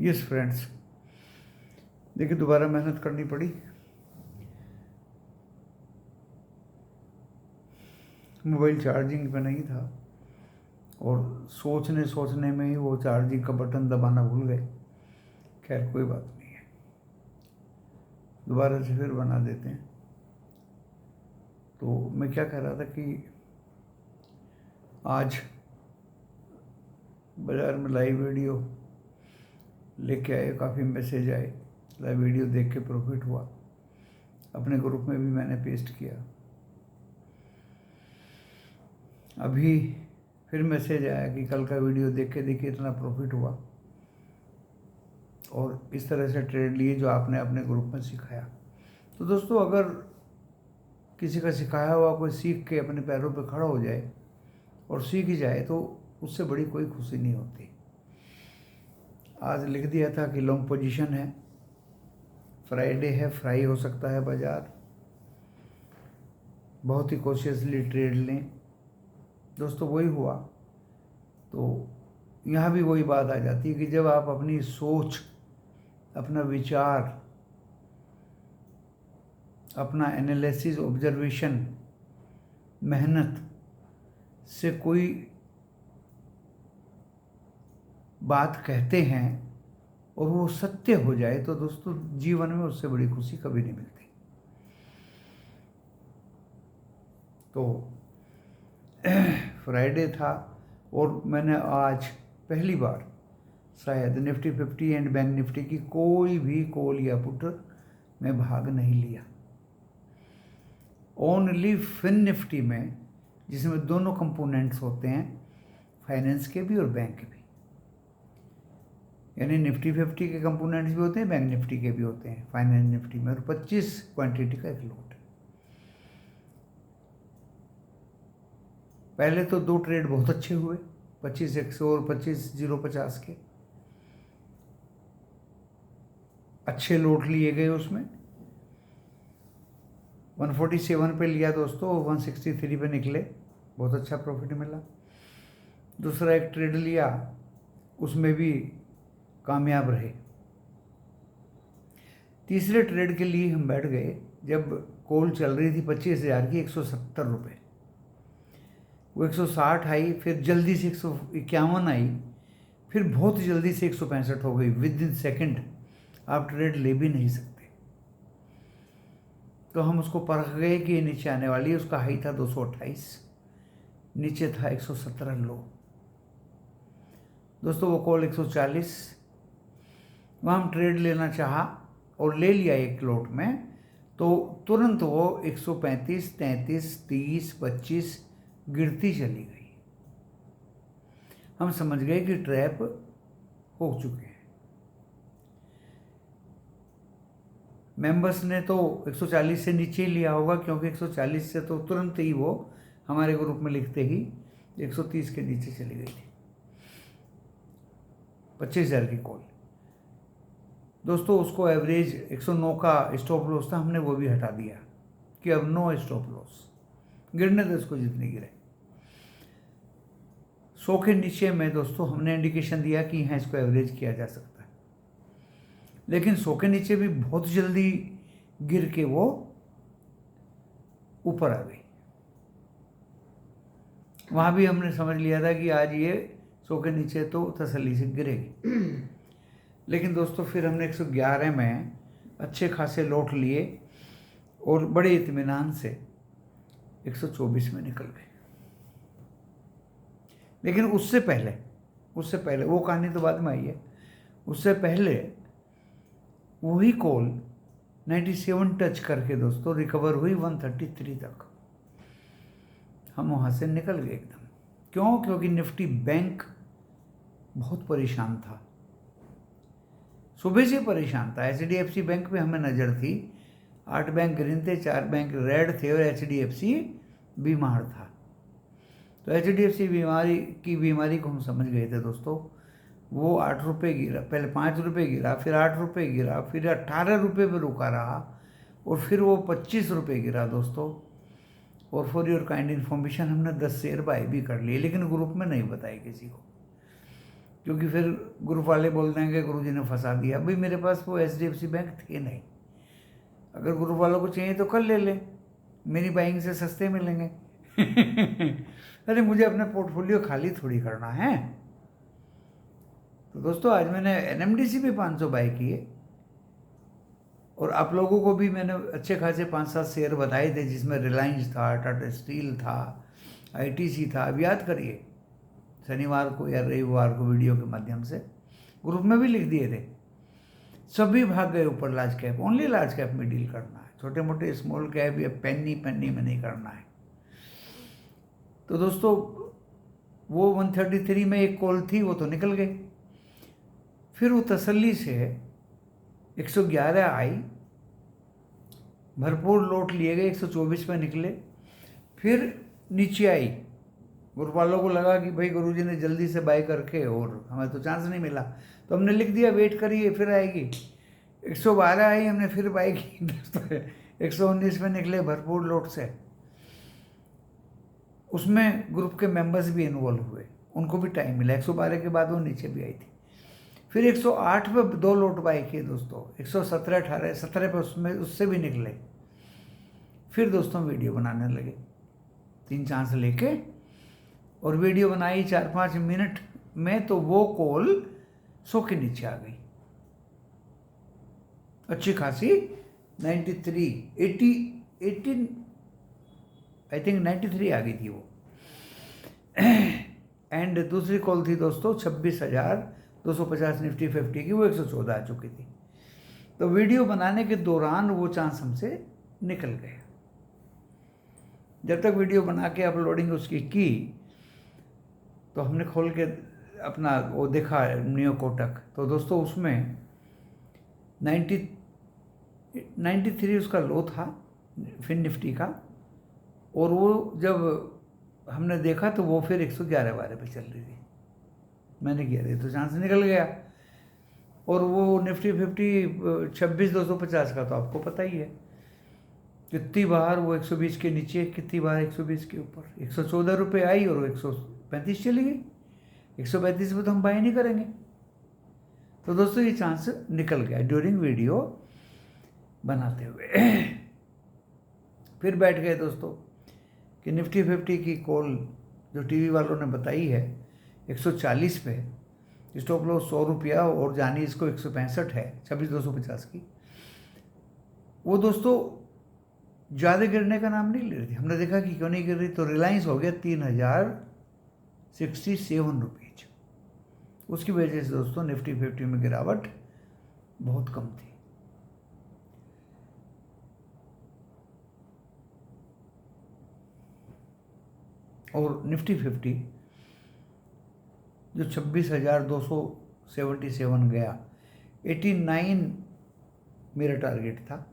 Yes friends, देखिए दोबारा मेहनत करनी पड़ी। मोबाइल चार्जिंग पे नहीं था और सोचने में ही वो चार्जिंग का बटन दबाना भूल गए। खैर कोई बात नहीं है, दोबारा से फिर बना देते हैं। तो मैं क्या कह रहा था कि आज बाज़ार में लाइव वीडियो लेके आए, काफ़ी मैसेज आए, लाइव वीडियो देख के प्रॉफिट हुआ। अपने ग्रुप में भी मैंने पेस्ट किया। अभी फिर मैसेज आया कि कल का वीडियो देख के देखिए इतना प्रॉफिट हुआ, और इस तरह से ट्रेड लिए जो आपने अपने ग्रुप में सिखाया। तो दोस्तों, अगर किसी का सिखाया हुआ कोई सीख के अपने पैरों पे खड़ा हो जाए और सीख ही जाए तो उससे बड़ी कोई खुशी नहीं होती। आज लिख दिया था कि लॉन्ग पोजीशन है, फ्राइडे है, फ्राई हो सकता है बाज़ार, बहुत ही कॉशियसली ट्रेड लें। दोस्तों वही हुआ। तो यहाँ भी वही बात आ जाती है कि जब आप अपनी सोच, अपना विचार, अपना एनालिसिस, ऑब्जर्वेशन, मेहनत से कोई बात कहते हैं और वो सत्य हो जाए तो दोस्तों जीवन में उससे बड़ी खुशी कभी नहीं मिलती। तो फ्राइडे था और मैंने आज पहली बार शायद निफ्टी 50 एंड बैंक निफ्टी की कोई भी कॉल या पुट में भाग नहीं लिया। ओनली फिन निफ्टी में, जिसमें दोनों कंपोनेंट्स होते हैं, फाइनेंस के भी और बैंक के भी, यानी निफ्टी 50 के कंपोनेंट्स भी होते हैं, बैंक निफ्टी के भी होते हैं फाइनेंस निफ्टी में, और 25 क्वांटिटी का एक लॉट है। पहले तो 2 ट्रेड बहुत अच्छे हुए, 25-100 और 25-050 के अच्छे लॉट लिए गए। उसमें 147 पे लिया दोस्तों, 163 पे निकले, बहुत अच्छा प्रॉफिट मिला। दूसरा एक ट्रेड लिया, उसमें भी कामयाब रहे। तीसरे ट्रेड के लिए हम बैठ गए जब कॉल चल रही थी 25,000 की, 170 रुपये, वो 160 आई, फिर जल्दी से 151 आई, फिर बहुत जल्दी से 165 हो गई। विद इन सेकेंड आप ट्रेड ले भी नहीं सकते। तो हम उसको परख गए कि ये नीचे आने वाली है। उसका हाई था 228, नीचे था 117 लो। दोस्तों वो कॉल 140, वहाँ हम ट्रेड लेना चाहा और ले लिया एक लॉट में, तो तुरंत वो 135, 33, 30, 25 गिरती चली गई। हम समझ गए कि ट्रैप हो चुके हैं। मेंबर्स ने तो 140 से नीचे ही लिया होगा, क्योंकि 140 से तो तुरंत ही वो हमारे ग्रुप में लिखते ही 130 के नीचे चली गई थी। 25,000 की कॉल दोस्तों, उसको एवरेज 109 का स्टॉप लॉस था, हमने वो भी हटा दिया कि अब नो स्टॉप लॉस, गिरने दो इसको जितने गिरे। 100 के नीचे में दोस्तों हमने इंडिकेशन दिया कि यहाँ इसको एवरेज किया जा सकता है, लेकिन 100 के नीचे भी बहुत जल्दी गिर के वो ऊपर आ गई। वहाँ भी हमने समझ लिया था कि आज ये 100 के नीचे तो तसल्ली से गिरेगी। लेकिन दोस्तों फिर हमने 111 में अच्छे खासे लॉट लिए और बड़े इत्मीनान से 124 में निकल गए। लेकिन उससे पहले वो कहानी तो बाद में आई है। उससे पहले वही कॉल 97 टच करके दोस्तों रिकवर हुई 133 तक। हम वहाँ से निकल गए एकदम। क्यों? क्योंकि निफ्टी बैंक बहुत परेशान था, सुबह से परेशान था। HDFC बैंक पे हमें नज़र थी, 8 बैंक ग्रीन थे, 4 बैंक रेड थे और HDFC बीमार था। तो HDFC बीमारी को हम समझ गए थे दोस्तों। वो 8 रुपये गिरा, पहले 5 रुपये गिरा, फिर 8 रुपये गिरा, फिर 18 रुपये पर रुका रहा और फिर वो 25 रुपये गिरा दोस्तों। और फॉर योर काइंड इन्फॉर्मेशन हमने 10 शेयर बाय भी कर लिए, लेकिन ग्रुप में नहीं बताई किसी को। क्योंकि फिर ग्रुप वाले बोल देंगे गुरुजी ने फंसा दिया। भाई मेरे पास वो HDFC बैंक थे नहीं, अगर ग्रुप वालों को चाहिए तो कल ले लें, मेरी बाइंग से सस्ते मिलेंगे। अरे मुझे अपना पोर्टफोलियो खाली थोड़ी करना है। तो दोस्तों आज मैंने NMDC पे 500 बाई किए, और आप लोगों को भी मैंने अच्छे खासे 5-7 शेयर बताए थे, जिसमें रिलायंस था, टाटा स्टील था, ITC था। अब याद करिए, शनिवार को या रविवार को वीडियो के माध्यम से ग्रुप में भी लिख दिए थे, सभी भाग गए ऊपर large cap. Only large cap में डील करना है, छोटे मोटे स्मॉल कैप या पेनी में नहीं करना है। तो दोस्तों वो 133 में एक कॉल थी, वो तो निकल गई। फिर वो तसल्ली से 111 आई, भरपूर लोट लिए गए, 124 में निकले, फिर नीचे आई। ग्रुप वालों को लगा कि भाई गुरुजी ने जल्दी से बाय करके, और हमें तो चांस नहीं मिला, तो हमने लिख दिया वेट करिए फिर आएगी। 112 आई, हमने फिर बाय की। 119 में निकले भरपूर लोट से। उसमें ग्रुप के मेंबर्स भी इन्वॉल्व हुए, उनको भी टाइम मिला। 112 के बाद वो नीचे भी आई थी। फिर 108 पे 2 लोट बाय किए दोस्तों, 117, 18, 17 पे उसमें उससे भी निकले। फिर दोस्तों वीडियो बनाने लगे 3 चांस लेके, और वीडियो बनाई 4-5 मिनट में, तो वो कॉल 100 के नीचे आ गई, अच्छी खासी 93, 80, 18 आई थिंक 93 आ गई थी वो। एंड दूसरी कॉल थी दोस्तों 26,250 निफ्टी 50 की, वो 114 आ चुकी थी। तो वीडियो बनाने के दौरान वो चांस हमसे निकल गया। जब तक वीडियो बना के अपलोडिंग उसकी की, तो हमने खोल के अपना वो देखा नियो कोटक, तो दोस्तों उसमें 93 उसका लो था फिन निफ्टी का, और वो जब हमने देखा तो वो फिर 111 पे चल रही थी। मैंने किया था तो चांस निकल गया। और वो निफ्टी 50 26,250 का तो आपको पता ही है, कितनी बार वो 120 के नीचे, कितनी बार 120 के ऊपर। 114 रुपये आई और 135 चली गई। 135 पे तो हम बाय नहीं करेंगे। तो दोस्तों ये चांस निकल गया ड्यूरिंग वीडियो बनाते हुए। फिर बैठ गए दोस्तों कि निफ्टी 50 की कॉल जो टीवी वालों ने बताई है 140 पे, स्टॉप लॉस 100 रुपया, और जानी इसको 165 है 26,250 की। वो दोस्तों ज़्यादा गिरने का नाम नहीं ले रही थी। हमने देखा कि क्यों नहीं गिर रही, तो रिलायंस हो गया 3,067 रुपीज। उसकी वजह से दोस्तों निफ्टी 50 में गिरावट बहुत कम थी। और निफ्टी 50 जो 26,277 गया, 89 मेरा टारगेट था,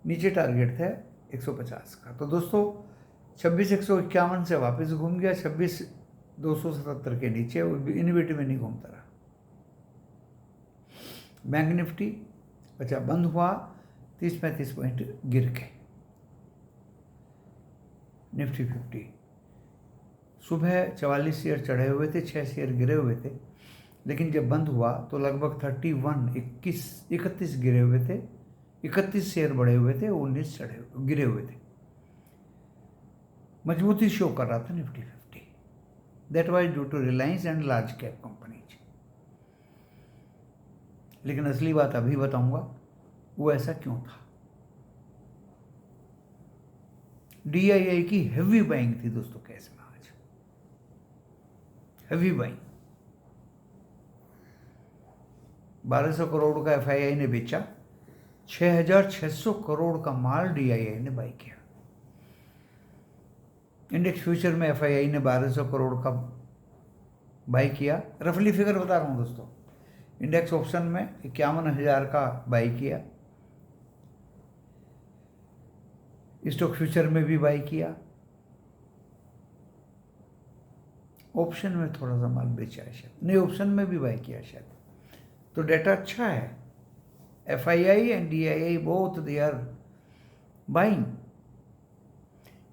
नीचे टारगेट था 150 का। तो दोस्तों 26,151 से वापस घूम गया 26,277 के नीचे, इन बिटवीन में नहीं घूमता रहा। बैंक निफ्टी अच्छा बंद हुआ 30-35 पॉइंट गिर के। निफ्टी 50 सुबह 44 शेयर चढ़े हुए थे, 6 शेयर गिरे हुए थे, लेकिन जब बंद हुआ तो लगभग 31 गिरे हुए थे, 31 शेयर बढ़े हुए थे, 19 गिरे हुए थे। मजबूती शो कर रहा था Nifty 50। That was due to Reliance and large cap companies. लेकिन असली बात अभी बताऊंगा वो ऐसा क्यों था। DII की हेवी बाइंग थी दोस्तों कैश में आज, हेवी बाइंग। 1200 करोड़ का FII ने बेचा, 6,600 करोड़ का माल DII ने बाई किया। इंडेक्स फ्यूचर में FII ने 1200 करोड़ का बाई किया, रफली फिगर बता रहा हूँ दोस्तों। इंडेक्स ऑप्शन में 51,000 का बाई किया, स्टॉक फ्यूचर में भी बाई किया, ऑप्शन में थोड़ा सा माल बेचा है शायद, नहीं ऑप्शन में भी बाई किया शायद। तो डेटा अच्छा है। FII and DII both they are buying.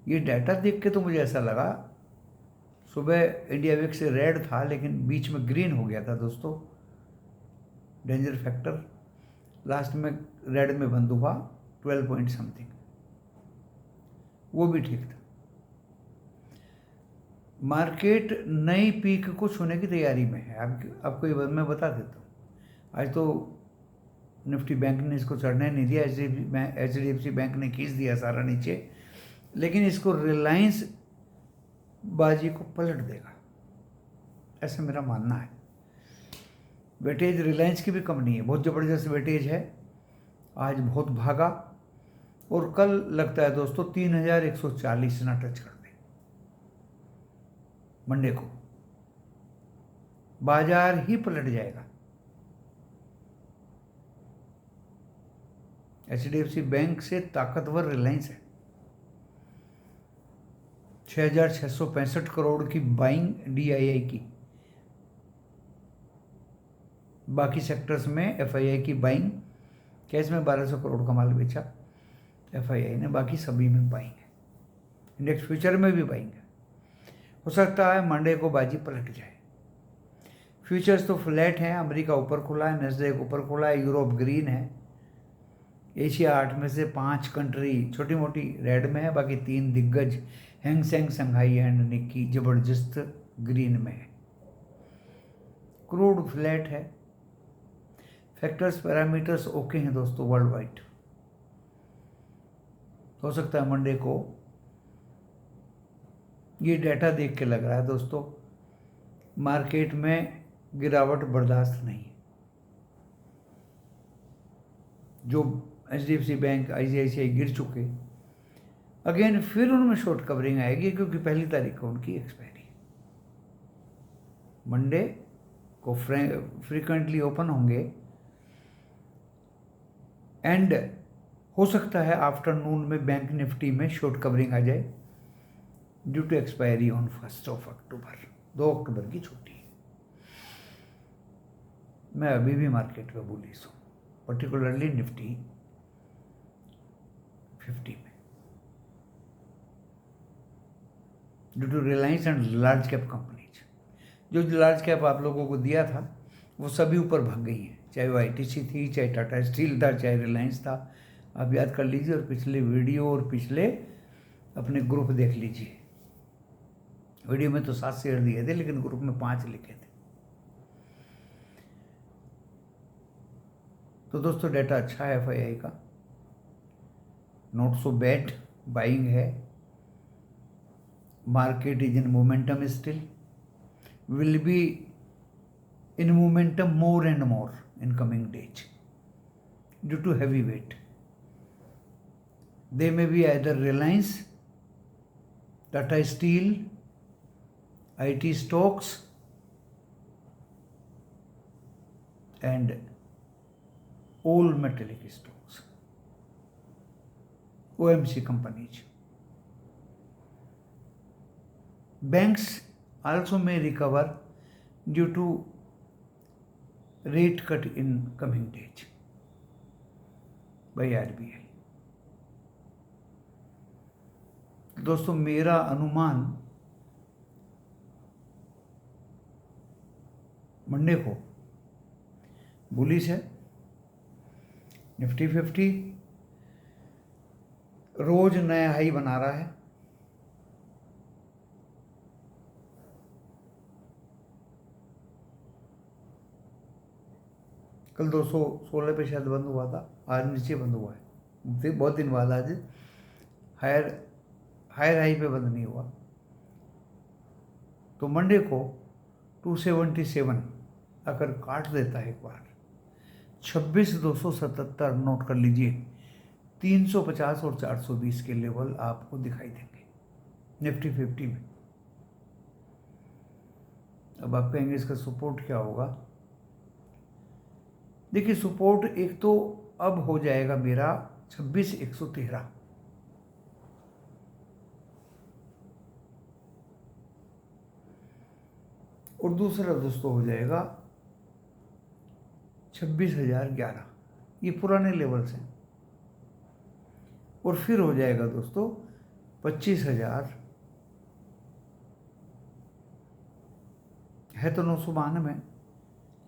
ये डाटा देख के तो मुझे ऐसा लगा सुबह इंडिया विक्स रेड था लेकिन बीच में ग्रीन हो गया था दोस्तों, डेंजर फैक्टर। लास्ट में रेड में बंद हुआ 12 पॉइंट समथिंग, वो भी ठीक था। मार्केट नई पीक को छूने की तैयारी में है। आपको ये मैं बता देता हूँ। आज तो निफ्टी बैंक ने इसको चढ़ने नहीं दिया, HDFC बैंक ने खींच दिया सारा नीचे, लेकिन इसको रिलायंस बाजी को पलट देगा, ऐसा मेरा मानना है। वेटेज रिलायंस की भी कम नहीं है, बहुत ज़बरदस्त वेटेज है। आज बहुत भागा और कल लगता है दोस्तों 3140 ना टच कर दे। मंडे को बाजार ही पलट जाएगा। HDFC बैंक से ताकतवर रिलायंस है। 6665 करोड़ की बाइंग DII की, बाकी सेक्टर्स में FII की बाइंग। कैश में 1200 करोड़ का माल बेचा FII ने, बाकी सभी में बाइंग है। इंडेक्स फ्यूचर में भी बाइंग है। हो सकता है मंडे को बाजी पलट जाए। फ्यूचर्स तो फ्लैट हैं, अमेरिका ऊपर खुला है, नैस्डैक ऊपर खुला है, यूरोप ग्रीन है। एशिया 8 में से 5 कंट्री छोटी मोटी रेड में है, बाकी 3 दिग्गज Hang Seng, Shanghai and Nikki जबरदस्त ग्रीन में है। क्रूड फ्लैट है। फैक्टर्स पैरामीटर्स ओके हैं दोस्तों वर्ल्ड वाइड। हो सकता है मंडे को ये डाटा देख के लग रहा है दोस्तों मार्केट में गिरावट बर्दाश्त नहीं है। जो HDFC बैंक, ICICI गिर चुके, अगेन फिर उनमें शॉर्ट कवरिंग आएगी क्योंकि 1 तारीख को उनकी एक्सपायरी। मंडे को फ्रीक्वेंटली ओपन होंगे एंड हो सकता है आफ्टरनून में बैंक निफ्टी में शॉर्ट कवरिंग आ जाए ड्यू टू एक्सपायरी ऑन 1 अक्टूबर। 2 अक्टूबर की छुट्टी है। मैं अभी भी मार्केट में बुलिश हूँ, पर्टिकुलरली निफ्टी 50 में, due to Reliance and large cap companies. जो लार्ज कैप आप लोगों को दिया था वो सभी ऊपर भाग गई हैं, चाहे वो ITC थी, चाहे टाटा स्टील था, चाहे रिलायंस था। आप याद कर लीजिए और पिछले वीडियो और पिछले अपने ग्रुप देख लीजिए। वीडियो में तो 7 शेयर दिए थे लेकिन ग्रुप में 5 लिखे थे। तो दोस्तों डाटा अच्छा है FII का, नॉट सो बैड, बाइंग है। Market is in momentum still, will be in momentum more and more in coming days due to heavy weight. They may be either Reliance, Tata Steel, IT stocks and all metallic stocks, OMC companies. Banks also may recover due to rate cut in coming days by RBI. दोस्तों मेरा अनुमान Monday को bullish है। Nifty 50 रोज नया high बना रहा है। कल 216 पे शायद बंद हुआ था, आज नीचे बंद हुआ है। बहुत दिन बाद आज हायर हाई पे बंद नहीं हुआ। तो मंडे को 277 अगर काट देता है एक बार, 26,277 नोट कर लीजिए, 350 और 420 के लेवल आपको दिखाई देंगे निफ्टी 50 में। अब आप कहेंगे इसका सपोर्ट क्या होगा। देखिए सपोर्ट एक तो अब हो जाएगा मेरा 26,113, और दूसरा दोस्तों हो जाएगा 26,011। ये पुराने लेवल्स हैं। और फिर हो जाएगा दोस्तों 25,000 है तो 992,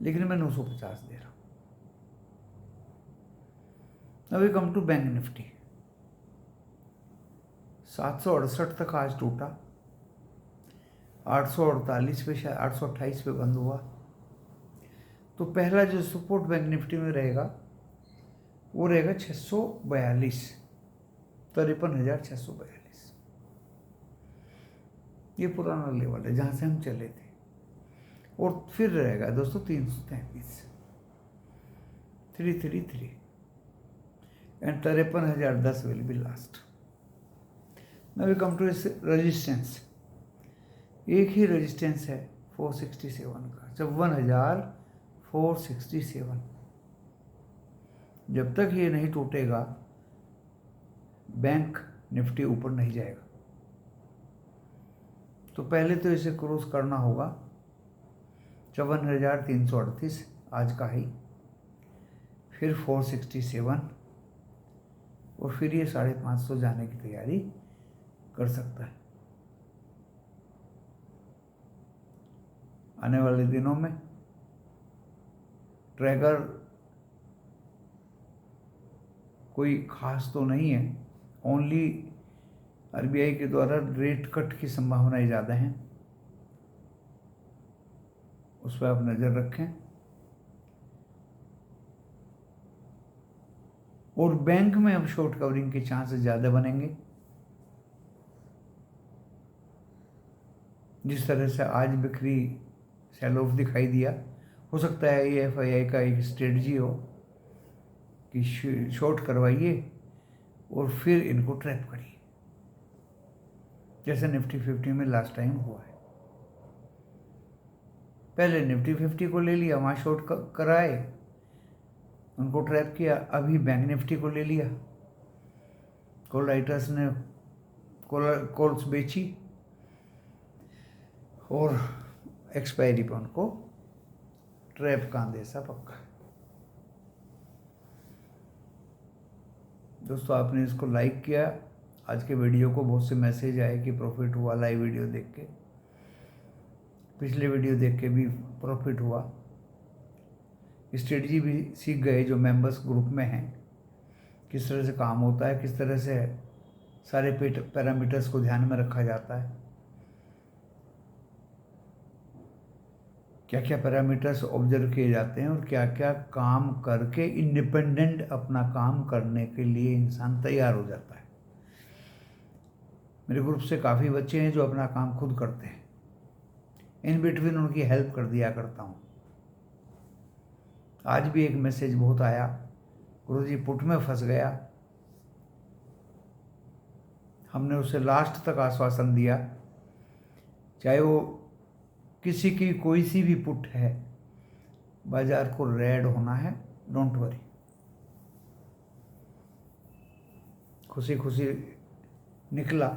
लेकिन मैं 950 दे रहा हूँ। अभी कम टू बैंक निफ्टी, 768 तक आज टूटा, 848 पे, शायद 828 पे बंद हुआ। तो पहला जो सपोर्ट बैंक निफ्टी में रहेगा वो रहेगा 642, 53,642। ये पुराना लेवल है जहाँ से हम चले थे। और फिर रहेगा दोस्तों 333, 333 and 53,010 will be last. Now we come to इस रेजिस्टेंस। एक ही रेजिस्टेंस है 467 का, 54,467। जब तक ये नहीं टूटेगा बैंक निफ्टी ऊपर नहीं जाएगा। तो पहले तो इसे क्रॉस करना होगा 54,338 आज का ही, फिर 467 और फिर ये 550 जाने की तैयारी कर सकता है। आने वाले दिनों में ट्रैगर कोई खास तो नहीं है, ओनली आरबीआई के द्वारा रेट कट की संभावनाएं ज़्यादा हैं, उस पर आप नज़र रखें। और बैंक में अब शॉर्ट कवरिंग के चांसेस ज़्यादा बनेंगे। जिस तरह से आज बिक्री सेल ऑफ दिखाई दिया, हो सकता है ये एफआईआई का एक स्ट्रेटजी हो कि शॉर्ट करवाइए और फिर इनको ट्रैप करिए, जैसे निफ्टी 50 में लास्ट टाइम हुआ है। पहले निफ्टी 50 को ले लिया, वहाँ शॉर्ट कराए, उनको ट्रैप किया। अभी बैंक निफ्टी को ले लिया, कॉल राइटर्स ने कॉल्स बेची और एक्सपायरी पर उनको ट्रैप का अंदेशा पक्का। दोस्तों आपने इसको लाइक किया, आज के वीडियो को बहुत से मैसेज आए कि प्रॉफिट हुआ लाइव वीडियो देख के, पिछले वीडियो देख के भी प्रॉफिट हुआ। स्ट्रेटजी भी सीख गए जो मेंबर्स ग्रुप में हैं, किस तरह से काम होता है, किस तरह से सारे पैरामीटर्स को ध्यान में रखा जाता है, क्या क्या पैरामीटर्स ऑब्जर्व किए जाते हैं और क्या क्या काम करके इंडिपेंडेंट अपना काम करने के लिए इंसान तैयार हो जाता है। मेरे ग्रुप से काफ़ी बच्चे हैं जो अपना काम खुद करते हैं, इन बिटवीन उनकी हेल्प कर दिया करता हूँ। आज भी एक मैसेज बहुत आया, गुरुजी पुट में फंस गया, हमने उसे लास्ट तक आश्वासन दिया, चाहे वो किसी की कोई सी भी पुट है, बाजार को रेड होना है, डोंट वरी। खुशी खुशी निकला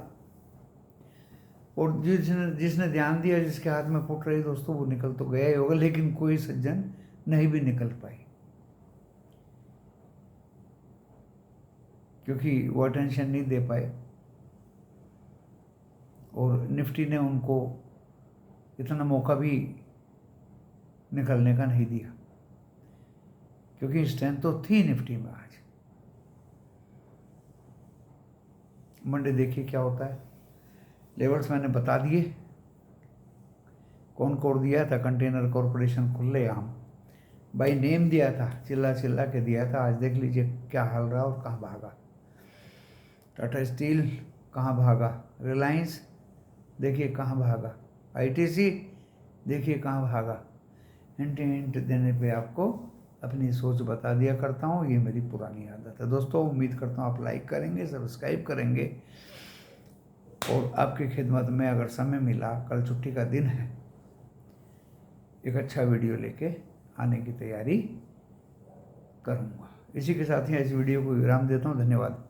और जिसने ध्यान दिया, जिसके हाथ में पुट रही दोस्तों, वो निकल तो गया ही होगा, लेकिन कोई सज्जन नहीं भी निकल पाई, क्योंकि वो अटेंशन नहीं दे पाए और निफ्टी ने उनको इतना मौका भी निकलने का नहीं दिया, क्योंकि स्ट्रेंथ तो थी निफ्टी में। आज मंडे देखिए क्या होता है। लेवल्स मैंने बता दिए, कौन कोड दिया था, कंटेनर कॉरपोरेशन खुलेआम बाई नेम दिया था, चिल्ला चिल्ला के दिया था। आज देख लीजिए क्या हाल रहा और कहाँ भागा। टाटा स्टील कहाँ भागा, रिलायंस देखिए कहाँ भागा, आईटीसी देखिए कहाँ भागा। हिंट देने पे आपको अपनी सोच बता दिया करता हूँ, ये मेरी पुरानी आदत है। दोस्तों उम्मीद करता हूँ आप लाइक करेंगे, सब्सक्राइब करेंगे और आपकी खिदमत में अगर समय मिला, कल छुट्टी का दिन है, एक अच्छा वीडियो लेके आने की तैयारी करूँगा। इसी के साथ ही इस वीडियो को विराम देता हूँ। धन्यवाद।